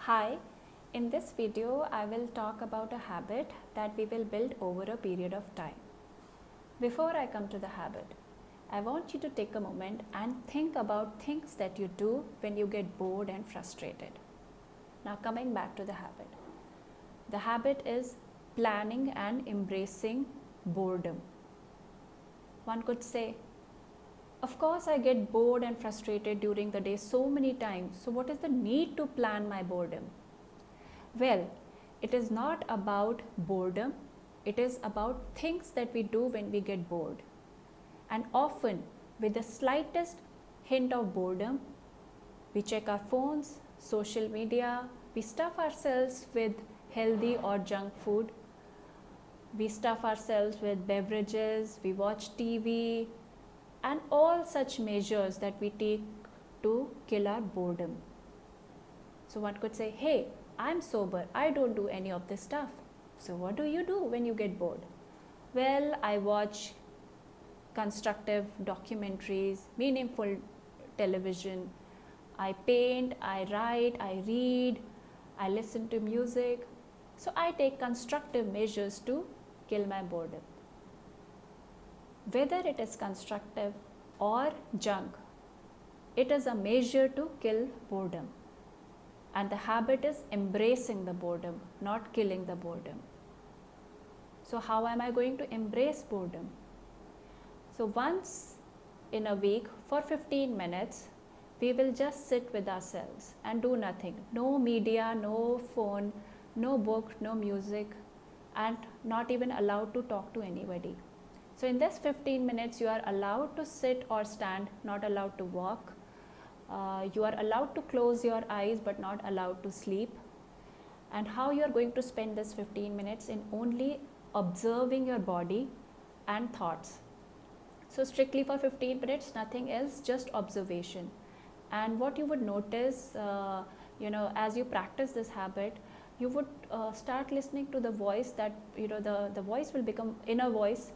Hi, in this video I will talk about a habit that we will build over a period of time. Before I come to the habit, I want you to take a moment and think about things that you do when you get bored and frustrated. Now coming back to the habit. The habit is planning and embracing boredom. One could say, of course I get bored and frustrated during the day so many times, so what is the need to plan my boredom? Well, it is not about boredom, it is about things that we do when we get bored. And often, with the slightest hint of boredom, we check our phones, social media, we stuff ourselves with healthy or junk food, we stuff ourselves with beverages, we watch TV, and all such measures that we take to kill our boredom. So one could say, hey, I'm sober, I don't do any of this stuff. So what do you do when you get bored? Well, I watch constructive documentaries, meaningful television, I paint, I write, I read, I listen to music. So I take constructive measures to kill my boredom. Whether it is constructive or junk, it is a measure to kill boredom. And the habit is embracing the boredom, not killing the boredom. So how am I going to embrace boredom? So once in a week for 15 minutes, we will just sit with ourselves and do nothing. No media, no phone, no book, no music, and not even allowed to talk to anybody. So in this 15 minutes, you are allowed to sit or stand, not allowed to walk. You are allowed to close your eyes but not allowed to sleep. And how you are going to spend this 15 minutes in only observing your body and thoughts. So strictly for 15 minutes, nothing else, just observation. And what you would notice, as you practice this habit, you would start listening to the voice that, the voice will become, inner voice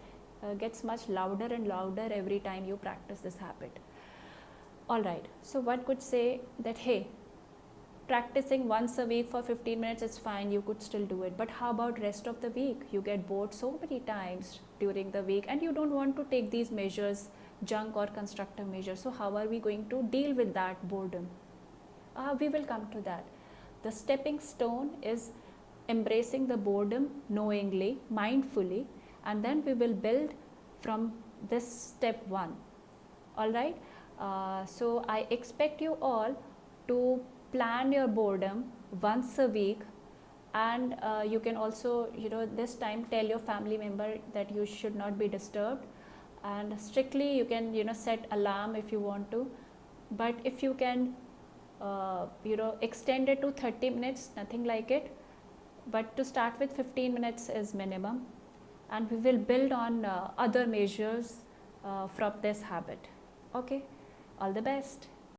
gets much louder and louder every time you practice this habit. Alright, so one could say that, hey, practicing once a week for 15 minutes is fine, you could still do it. But how about rest of the week? You get bored so many times during the week and you don't want to take these measures, junk or constructive measures. So how are we going to deal with that boredom? We will come to that. The stepping stone is embracing the boredom knowingly, mindfully, and then we will build from this step one. Alright, so I expect you all to plan your boredom once a week, and you can also, this time tell your family member that you should not be disturbed, and strictly you can, set alarm if you want to, but if you can, extend it to 30 minutes, nothing like it, but to start with 15 minutes is minimum, and we will build on other measures from this habit. Okay, all the best.